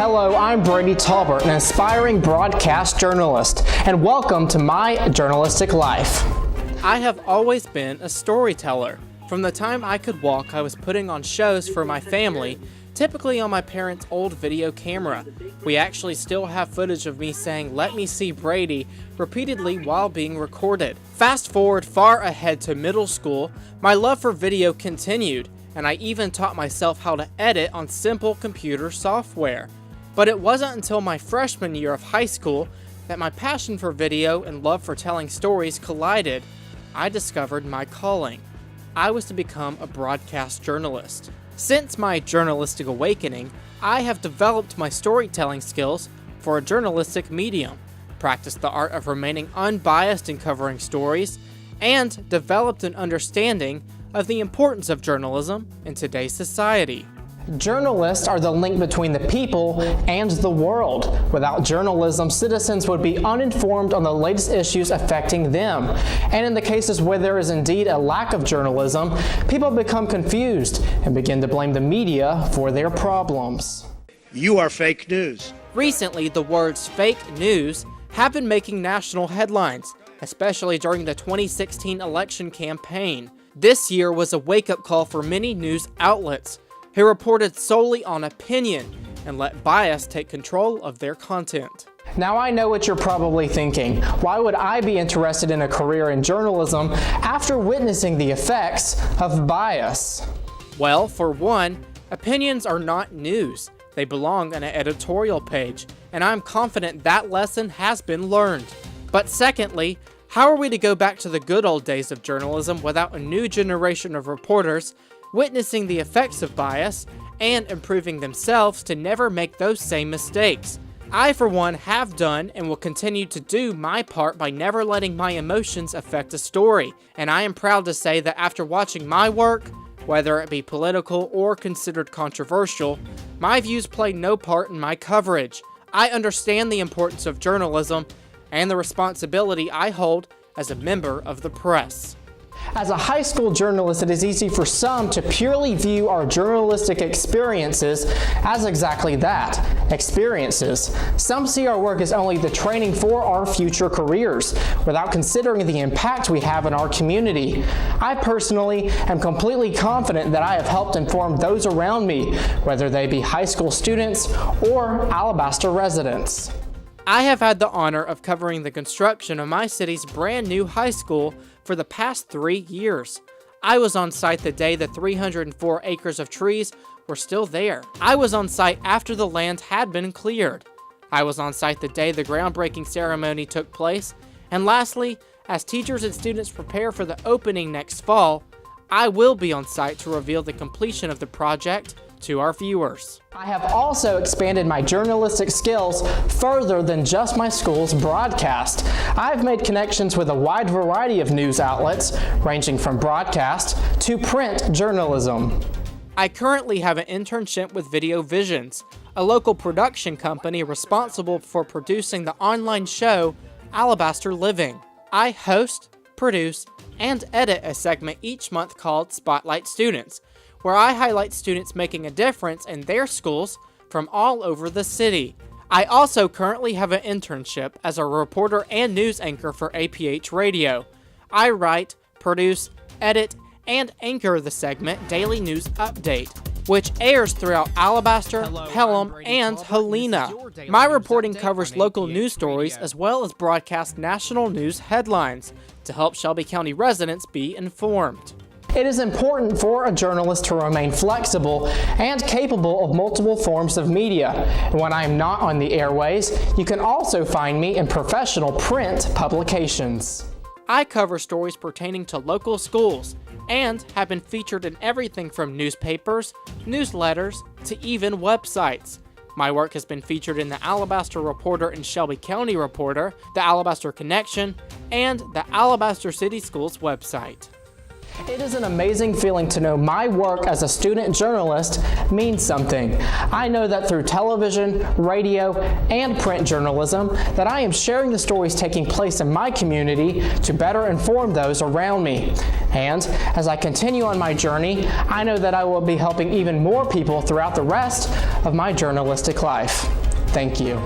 Hello, I'm Brady Talbert, an aspiring broadcast journalist, and welcome to my Journalistic Life. I have always been a storyteller. From the time I could walk, I was putting on shows for my family, typically on my parents' old video camera. We actually still have footage of me saying, "Let me see Brady," repeatedly while being recorded. Fast forward far ahead to middle school, my love for video continued, and I even taught myself how to edit on simple computer software. But it wasn't until my freshman year of high school that my passion for video and love for telling stories collided. I discovered my calling. I was to become a broadcast journalist. Since my journalistic awakening, I have developed my storytelling skills for a journalistic medium, practiced the art of remaining unbiased in covering stories, and developed an understanding of the importance of journalism in today's society. Journalists are the link between the people and the world. Without journalism, citizens would be uninformed on the latest issues affecting them. And in the cases where there is indeed a lack of journalism, people become confused and begin to blame the media for their problems. You are fake news. Recently, the words fake news have been making national headlines, especially during the 2016 election campaign. This year was a wake-up call for many news outlets who reported solely on opinion and let bias take control of their content. Now I know what you're probably thinking. Why would I be interested in a career in journalism after witnessing the effects of bias? Well, for one, opinions are not news. They belong on an editorial page, and I'm confident that lesson has been learned. But secondly, how are we to go back to the good old days of journalism without a new generation of reporters witnessing the effects of bias and improving themselves to never make those same mistakes? I, for one, have done and will continue to do my part by never letting my emotions affect a story, and I am proud to say that after watching my work, whether it be political or considered controversial, my views play no part in my coverage. I understand the importance of journalism and the responsibility I hold as a member of the press. As a high school journalist, it is easy for some to purely view our journalistic experiences as exactly that, experiences. Some see our work as only the training for our future careers, without considering the impact we have in our community. I personally am completely confident that I have helped inform those around me, whether they be high school students or Alabaster residents. I have had the honor of covering the construction of my city's brand new high school for the past 3 years. I was on site the day the 304 acres of trees were still there. I was on site after the land had been cleared. I was on site the day the groundbreaking ceremony took place. And lastly, as teachers and students prepare for the opening next fall, I will be on site to reveal the completion of the project to our viewers. I have also expanded my journalistic skills further than just my school's broadcast. I've made connections with a wide variety of news outlets, ranging from broadcast to print journalism. I currently have an internship with Video Visions, a local production company responsible for producing the online show Alabaster Living. I host, produce, and edit a segment each month called Spotlight Students, where I highlight students making a difference in their schools from all over the city. I also currently have an internship as a reporter and news anchor for APH Radio. I write, produce, edit, and anchor the segment Daily News Update, which airs throughout Alabaster, Pelham, and Helena. My reporting covers local news stories as well as broadcast national news headlines to help Shelby County residents be informed. It is important for a journalist to remain flexible and capable of multiple forms of media. And when I am not on the airways, you can also find me in professional print publications. I cover stories pertaining to local schools and have been featured in everything from newspapers, newsletters, to even websites. My work has been featured in the Alabaster Reporter and Shelby County Reporter, the Alabaster Connection, and the Alabaster City Schools website. It is an amazing feeling to know my work as a student journalist means something. I know that through television, radio, and print journalism that I am sharing the stories taking place in my community to better inform those around me. And as I continue on my journey, I know that I will be helping even more people throughout the rest of my journalistic life. Thank you.